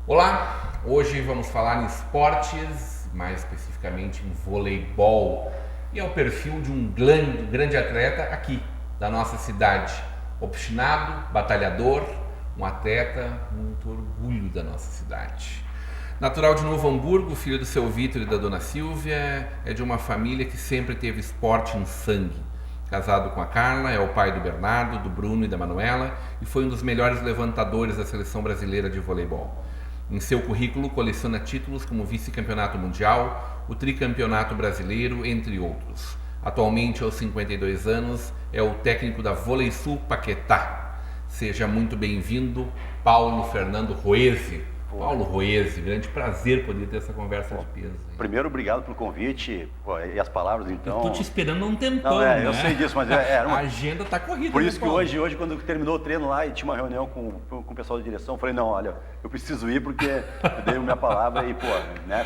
Olá, hoje vamos falar em esportes, mais especificamente em voleibol, e é o perfil de um grande atleta aqui da nossa cidade, obstinado, batalhador, um atleta muito orgulho da nossa cidade. Natural de Novo Hamburgo, filho do seu Vitor e da dona Silvia, é de uma família que sempre teve esporte em sangue. Casado com a Carla, é o pai do Bernardo, do Bruno e da Manuela e foi um dos melhores levantadores da seleção brasileira de voleibol. Em seu currículo, coleciona títulos como vice-campeonato mundial, o tricampeonato brasileiro, entre outros. Atualmente, aos 52 anos, é o técnico da VoleiSul Paquetá. Seja muito bem-vindo, Paulo Fernando Roese. Paulo Roese, grande prazer poder ter essa conversa de peso. Primeiro, obrigado pelo convite e as palavras, então... Eu tô te esperando há um tempão, não, né? Eu sei disso, mas A agenda tá corrida. Por isso que Paulo? hoje, quando terminou o treino lá e tinha uma reunião com o pessoal de direção, eu falei, não, olha, eu preciso ir porque eu dei a minha palavra e,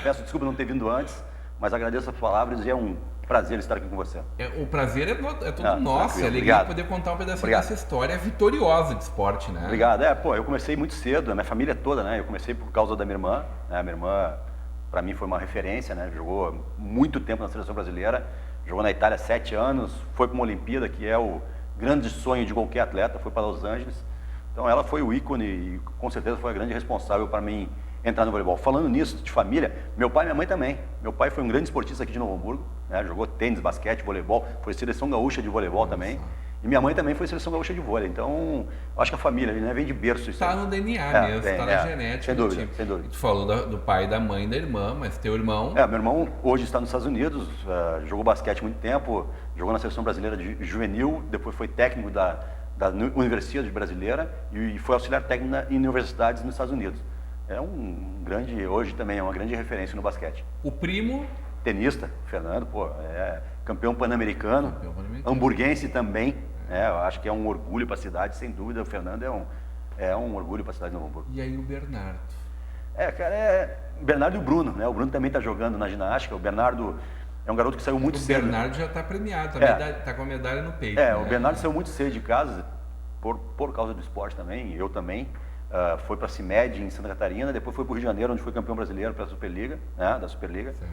peço desculpa não ter vindo antes, mas agradeço as palavras e é um prazer estar aqui com você. O prazer é todo nosso, é alegria obrigado. Poder contar um pedacinho dessa história vitoriosa de esporte, né? Obrigado. Eu comecei muito cedo, a minha família toda, né? Eu comecei por causa da minha irmã, né? A minha irmã, para mim, foi uma referência, né? Jogou muito tempo na seleção brasileira, jogou na Itália 7 anos, foi para uma Olimpíada, que é o grande sonho de qualquer atleta, foi para Los Angeles. Então ela foi o ícone e com certeza foi a grande responsável para mim entrar no voleibol. Falando nisso, de família, meu pai e minha mãe também. Meu pai foi um grande esportista aqui de Novo Hamburgo, né? Jogou tênis, basquete, voleibol, foi seleção gaúcha de voleibol também. E minha mãe também foi seleção gaúcha de vôlei. Então, acho que a família, né, vem de berço. Está no DNA mesmo, está na genética. Sem dúvida, sem dúvida. Tu falou do pai, da mãe, da irmã, mas teu irmão... Meu irmão hoje está nos Estados Unidos, jogou basquete há muito tempo, jogou na seleção brasileira de juvenil, depois foi técnico da Universidade Brasileira e foi auxiliar técnico em universidades nos Estados Unidos. É um grande, hoje também é uma grande referência no basquete. O primo? Tenista, Fernando, campeão pan-americano, hamburguense também. Eu acho que é um orgulho para a cidade, sem dúvida. O Fernando é um orgulho para a cidade de Novo Hamburgo. E aí o Bernardo? Bernardo e o Bruno, né? O Bruno também está jogando na ginástica. O Bernardo é um garoto que saiu muito cedo. O Bernardo já está premiado, está com a medalha no peito. O Bernardo saiu muito cedo de casa, por causa do esporte também, eu também. Foi para a CIMED em Santa Catarina, depois foi para o Rio de Janeiro, onde foi campeão brasileiro pela Superliga, né, da Superliga. Certo,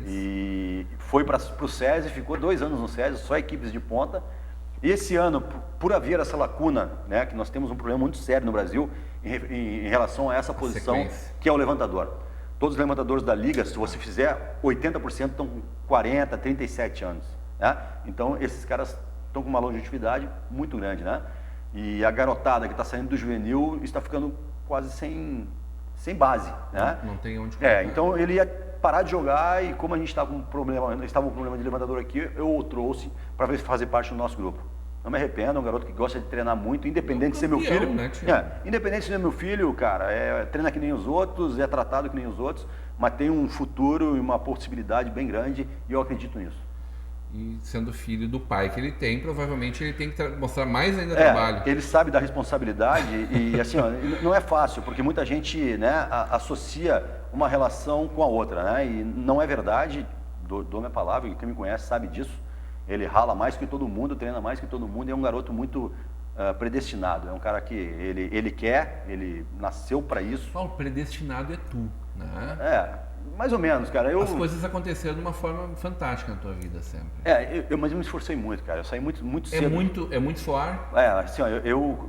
e foi para o SESI, ficou 2 anos no SESI, só equipes de ponta. E esse ano, por haver essa lacuna, né, que nós temos um problema muito sério no Brasil em relação a essa posição, que é o levantador. Todos os levantadores da liga, se você fizer, 80% estão com 40, 37 anos. Né? Então, esses caras estão com uma longevidade muito grande, né? E a garotada que está saindo do juvenil está ficando quase sem base, né? Não tem onde colocar. Então ele ia parar de jogar e como a gente estava com um problema de levantador aqui, eu o trouxe para fazer parte do nosso grupo. Não me arrependo, é um garoto que gosta de treinar muito, independente de ser meu filho. Né, independente de ser meu filho, cara, treina que nem os outros, é tratado que nem os outros, mas tem um futuro e uma possibilidade bem grande e eu acredito nisso. E sendo filho do pai que ele tem, provavelmente ele tem que mostrar mais ainda trabalho. Ele sabe da responsabilidade e assim, não é fácil, porque muita gente, né, associa uma relação com a outra, né? E não é verdade, dou minha palavra, e quem me conhece sabe disso. Ele rala mais que todo mundo, treina mais que todo mundo, e é um garoto muito predestinado. É um cara que ele quer, ele nasceu para isso. Paulo, predestinado é tu, né? Mais ou menos, cara. As coisas aconteceram de uma forma fantástica na tua vida sempre. Mas eu me esforcei muito, cara. Eu saí muito cedo. É muito suar? Assim,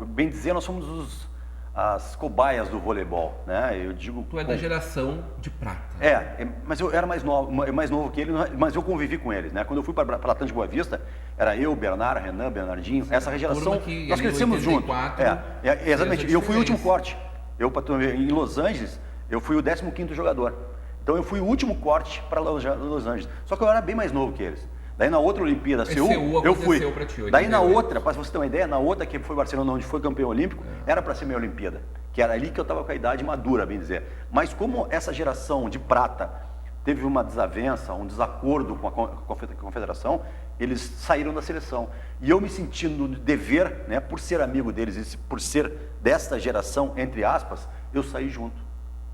bem dizer, nós somos as cobaias do voleibol, né? Eu digo... Tu é da geração de prata. Mas eu era mais novo que ele, mas eu convivi com eles, né? Quando eu fui para Atlântico Boa Vista, era eu, Bernardo, Renan, Bernardinho, essa geração, nós crescemos juntos. Exatamente. E eu fui o último corte. Em Los Angeles, eu fui o 15º jogador. Então eu fui o último corte para Los Angeles. Só que eu era bem mais novo que eles. Daí na outra Olimpíada, Seul, eu fui. Daí na outra, para você ter uma ideia, na outra que foi Barcelona, onde foi campeão olímpico, era para ser minha Olimpíada. Que era ali que eu estava com a idade madura, bem dizer. Mas como essa geração de prata teve uma desavença, um desacordo com a confederação, eles saíram da seleção. E eu me sentindo no dever, né, por ser amigo deles e por ser desta geração, entre aspas, eu saí junto.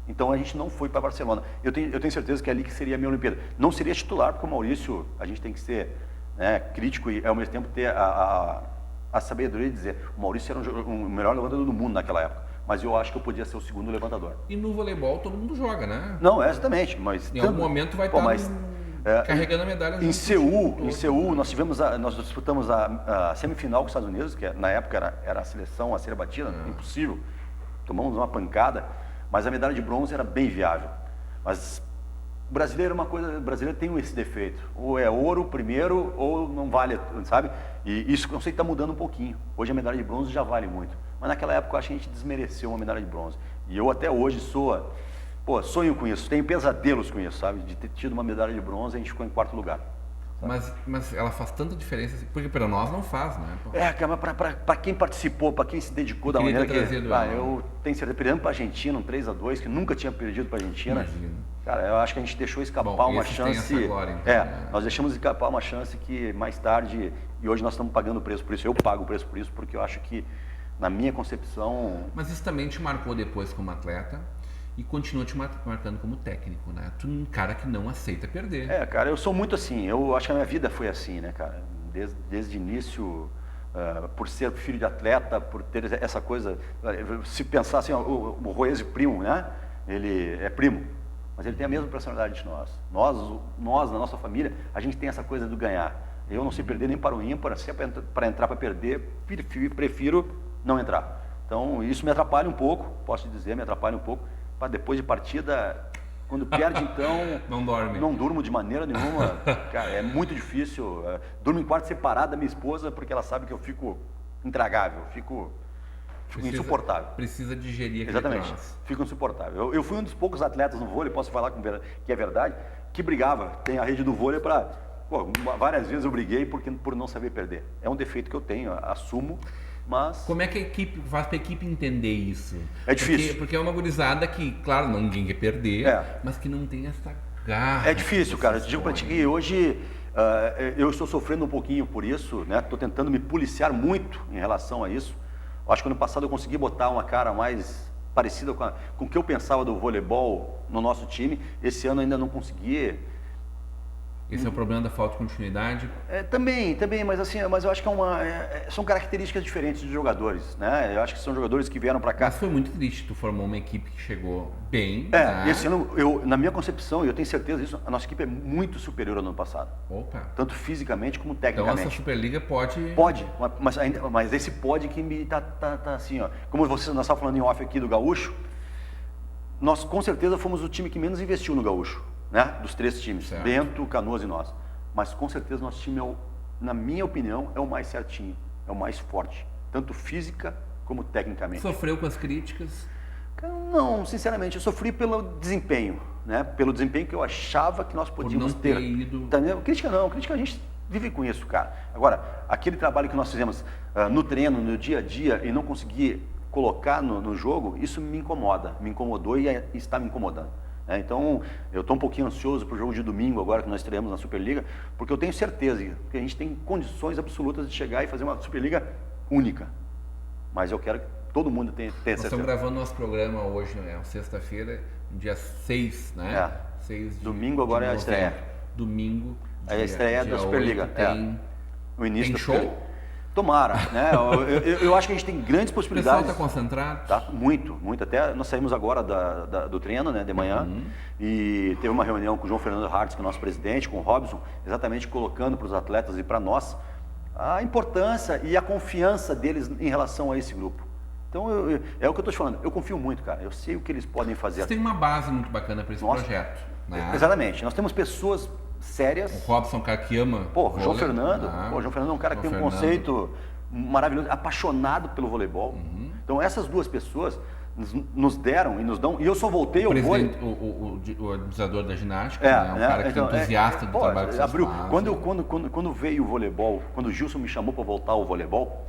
Então a gente não foi para Barcelona. Eu tenho certeza que é ali que seria a minha Olimpíada. Não seria titular, porque o Maurício, a gente tem que ser, né, crítico e ao mesmo tempo ter a sabedoria de dizer, o Maurício era o melhor levantador do mundo naquela época. Mas eu acho que eu podia ser o segundo levantador. E no voleibol todo mundo joga, né? Não, exatamente. Mas em algum momento vai estar carregando a medalha. Em Seul, nós disputamos a semifinal com os Estados Unidos, que na época era a seleção a ser batida, impossível. Tomamos uma pancada, mas a medalha de bronze era bem viável. Mas o brasileiro o brasileiro tem esse defeito. Ou é ouro primeiro, ou não vale, sabe? E isso eu sei que está mudando um pouquinho. Hoje a medalha de bronze já vale muito. Mas naquela época eu acho que a gente desmereceu uma medalha de bronze. E eu até hoje sonho com isso, tenho pesadelos com isso, sabe? De ter tido uma medalha de bronze e a gente ficou em quarto lugar. Mas ela faz tanta diferença, porque para nós não faz, né? Mas para quem participou, para quem se dedicou da maneira que... eu tenho certeza, perdendo para a Argentina, um 3-2, que nunca tinha perdido para a Argentina. Imagina. Cara, eu acho que a gente deixou escapar uma chance... Agora, então, nós deixamos escapar uma chance que mais tarde, e hoje nós estamos pagando o preço por isso, eu pago o preço por isso, porque eu acho que, na minha concepção... Mas isso também te marcou depois como atleta? E continua te marcando como técnico, né? Tu é um cara que não aceita perder. Cara, eu sou muito assim. Eu acho que a minha vida foi assim, né, cara? Desde o início, por ser filho de atleta, por ter essa coisa... Se pensar assim, o Roese primo, né? Ele é primo, mas ele tem a mesma personalidade de nós. Nós, na nossa família, a gente tem essa coisa do ganhar. Eu não sei perder nem para o ímpar, se é para entrar para perder, prefiro não entrar. Então, isso me atrapalha um pouco, posso dizer, me atrapalha um pouco. Depois de partida, quando perde, então... Não dorme. Não durmo de maneira nenhuma. Cara, é muito difícil. Durmo em quarto separado da minha esposa, porque ela sabe que eu fico intragável, fico insuportável. Precisa digerir aquele Exatamente, fico insuportável. Eu fui um dos poucos atletas no vôlei, posso falar que é verdade, que brigava. Tem a rede do vôlei para... várias vezes eu briguei por não saber perder. É um defeito que eu tenho, assumo. Mas... Como é que a equipe faz para a equipe entender isso? É difícil. Porque é uma gurizada que, claro, ninguém quer perder, mas que não tem essa garra. É difícil, cara. Eu digo para ti que hoje eu estou sofrendo um pouquinho por isso, né? Estou tentando me policiar muito em relação a isso. Acho que ano passado eu consegui botar uma cara mais parecida com o que eu pensava do voleibol no nosso time. Esse ano ainda não consegui. Esse é o problema da falta de continuidade? Também, mas assim, mas eu acho que são características diferentes de jogadores, né? Eu acho que são jogadores que vieram para cá. Mas foi muito triste, tu formou uma equipe que chegou bem. Esse ano, na minha concepção, e eu tenho certeza disso, a nossa equipe é muito superior ao ano passado. Opa. Tanto fisicamente como tecnicamente. Então essa Superliga pode... Pode, mas esse pode que me tá assim, ó. Como nós estávamos falando em off aqui do Gaúcho, nós com certeza fomos o time que menos investiu no Gaúcho. Né? Dos três times, certo. Bento, Canoas e nós. Mas com certeza nosso time, na minha opinião, é o mais certinho, é o mais forte, tanto física como tecnicamente. Sofreu com as críticas? Não, sinceramente, eu sofri pelo desempenho, né? Pelo desempenho que eu achava que nós podíamos ter ido... Crítica não, crítica a gente vive com isso, cara. Agora, aquele trabalho que nós fizemos no treino, no dia a dia, e não conseguir colocar no jogo, isso me incomoda, me incomodou e está me incomodando. Então, eu estou um pouquinho ansioso para o jogo de domingo, agora que nós estreamos na Superliga, porque eu tenho certeza que a gente tem condições absolutas de chegar e fazer uma Superliga única. Mas eu quero que todo mundo tenha certeza. Nós estamos gravando nosso programa hoje, sexta-feira, dia 6, né? 6 domingo agora é a estreia. Domingo. É a estreia da Superliga. Tem o início tem show? Tomara, né? Eu acho que a gente tem grandes possibilidades. O pessoal está concentrado? Tá, muito. Até nós saímos agora do treino, né, de manhã, e teve uma reunião com o João Fernando Hartz, que é o nosso presidente, com o Robson, exatamente colocando para os atletas e para nós a importância e a confiança deles em relação a esse grupo. Então, é o que eu estou te falando. Eu confio muito, cara. Eu sei o que eles podem fazer. Você tem uma base muito bacana para esse projeto. Né? Exatamente. Nós temos pessoas sérias. O Robson, cara que ama. O João Fernando. O João Fernando é um cara que tem um conceito maravilhoso, apaixonado pelo voleibol. Então, essas duas pessoas nos deram e nos dão. E eu só voltei ao vôlei. O organizador da ginástica, né? Um cara que é entusiasta do trabalho que vocês fazem. Quando veio o voleibol, quando o Gilson me chamou para voltar ao voleibol,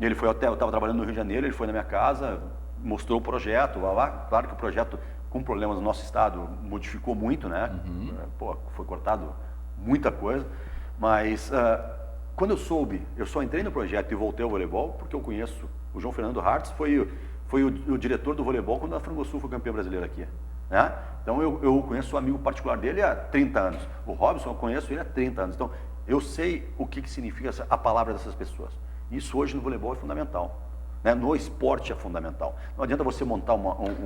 ele foi eu estava trabalhando no Rio de Janeiro, ele foi na minha casa, mostrou o projeto. Claro que o projeto, com problemas no nosso estado, modificou muito, né? Foi cortado muita coisa. Mas quando eu soube, eu só entrei no projeto e voltei ao voleibol porque eu conheço o João Fernando Hartz, foi o diretor do voleibol quando a Frangosul foi campeã brasileira aqui. Né? Então eu conheço o amigo particular dele há 30 anos. O Robson, eu conheço ele há 30 anos. Então eu sei o que significa a palavra dessas pessoas. Isso hoje no voleibol é fundamental. Né? No esporte é fundamental. Não adianta você montar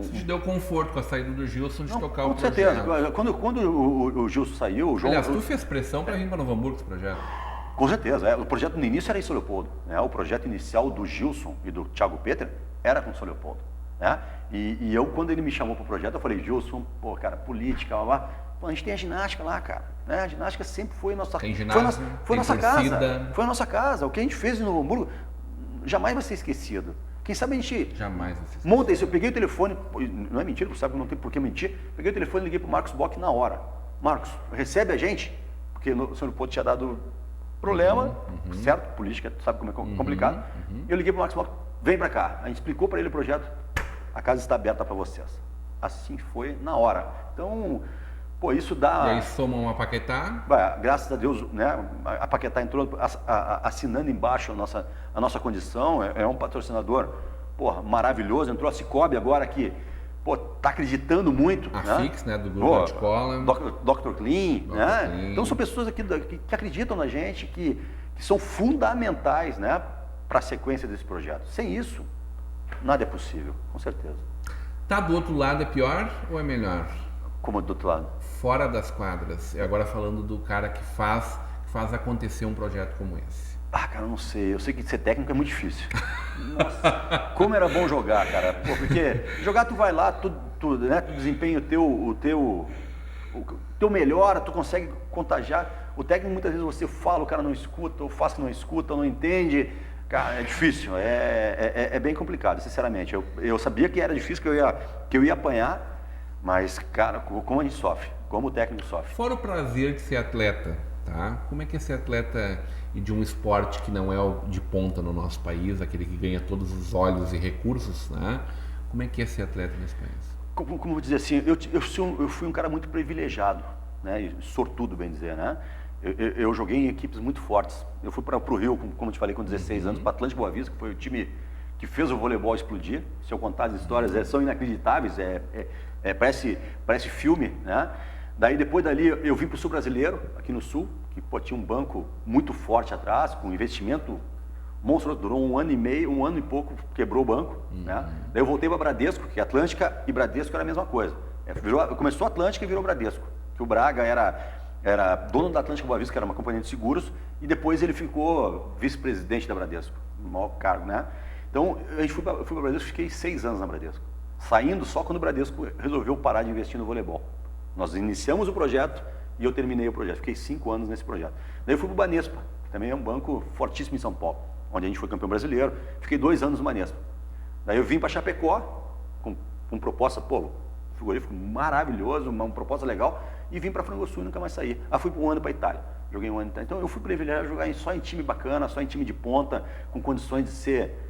Isso te deu conforto com a saída do Gilson de tocar o projeto. Com certeza. Quando o Gilson saiu, o João... Aliás, tu fez pressão para vir para Novo Hamburgo esse projeto? Com certeza. O projeto no início era em São Leopoldo. Né? O projeto inicial do Gilson e do Thiago Peter era com São Leopoldo. Né? E eu, quando ele me chamou para o projeto, eu falei, Gilson, pô, cara, política, lá. Pô, a gente tem a ginástica lá, cara. Né? A ginástica sempre foi nossa... Tem ginásio, foi nossa torcida. casa. Foi a nossa casa. O que a gente fez em Novo Hamburgo jamais vai ser esquecido. Quem sabe a gente jamais vai ser esquecido. Monta isso. Eu peguei o telefone, não é mentira, você sabe que não tem por que mentir. Peguei o telefone e liguei para o Marcos Bock na hora. Marcos, recebe a gente? Porque o São Leopoldo tinha dado problema, certo? Política, sabe como é complicado. Eu liguei para o Marcos Bock, vem para cá. A gente explicou para ele o projeto, a casa está aberta para vocês. Assim foi na hora. Então, pô, isso dá... E aí somam a Paquetá? Graças a Deus, né? A Paquetá entrou assinando embaixo a nossa condição, é um patrocinador, porra, maravilhoso. Entrou a Cicobi agora que, pô, tá acreditando muito. A né? Fix, né, do grupo Autoescola. Dr. Clean, né? Clean. Então são pessoas aqui que acreditam na gente, que são fundamentais, né, para a sequência desse projeto. Sem isso, nada é possível, com certeza. Tá do outro lado é pior ou é melhor? Como do outro lado? Fora das quadras. E agora falando do cara que faz acontecer um projeto como esse. Cara, eu não sei. Eu sei que ser técnico é muito difícil. Nossa, como era bom jogar, cara. Pô, porque jogar tu vai lá, tu desempenha o teu melhor, tu consegue contagiar. O técnico muitas vezes você fala, o cara não escuta, ou faz que não escuta, ou não entende. Cara, é difícil, é bem complicado, sinceramente. Eu sabia que era difícil, que eu ia apanhar, mas, cara, como a gente sofre, como o técnico sofre. Fora o prazer de ser atleta, tá? Como é que é ser atleta e de um esporte que não é o de ponta no nosso país, aquele que ganha todos os olhos e recursos, né? Como é que é ser atleta nesse país? Como eu vou dizer assim, eu fui um cara muito privilegiado, né? Sortudo, bem dizer, né? Eu joguei em equipes muito fortes. Eu fui para o Rio, como eu te falei, com 16 anos, para Atlântico Boa Vista, que foi o time que fez o voleibol explodir. Se eu contar as histórias, são inacreditáveis, parece filme, né? Daí, depois dali, eu vim para o Sul Brasileiro, aqui no Sul, que tinha um banco muito forte atrás, com investimento monstruoso, durou um ano e meio, um ano e pouco, quebrou o banco, né? Daí eu voltei para Bradesco, que Atlântica e Bradesco era a mesma coisa. Começou a Atlântica e virou Bradesco, que o Braga era dono da Atlântica Boa Vista, que era uma companhia de seguros, e depois ele ficou vice-presidente da Bradesco, no maior cargo, né? Então, eu fui para Bradesco, fiquei 6 anos na Bradesco, saindo só quando o Bradesco resolveu parar de investir no voleibol. Nós iniciamos o projeto e eu terminei o projeto, fiquei 5 anos nesse projeto. Daí eu fui para o Banespa, que também é um banco fortíssimo em São Paulo, onde a gente foi campeão brasileiro, fiquei 2 anos no Banespa. Daí eu vim para Chapecó, com proposta, frigorífico maravilhoso, uma proposta legal, e vim para Frangosul e nunca mais saí. Fui por um ano para Itália, joguei um ano em Itália. Então eu fui privilegiado jogar só em time bacana, só em time de ponta, com condições de ser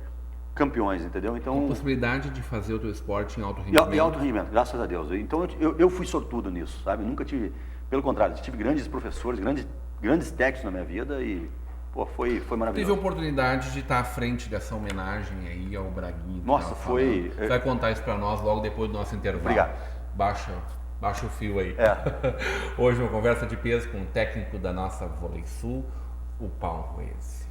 campeões, entendeu? Então, a possibilidade de fazer o teu esporte em alto rendimento. Em alto rendimento, graças a Deus. Então eu fui sortudo nisso, sabe? Nunca tive, pelo contrário, tive grandes professores, grandes técnicos na minha vida e foi maravilhoso. Teve a oportunidade de estar à frente dessa homenagem aí ao Braguinha. Nossa, foi... Você vai contar isso para nós logo depois do nosso intervalo. Obrigado. Baixa o fio aí. Hoje uma conversa de peso com o técnico da nossa Vôlei Sul, o Paulo Ruiz.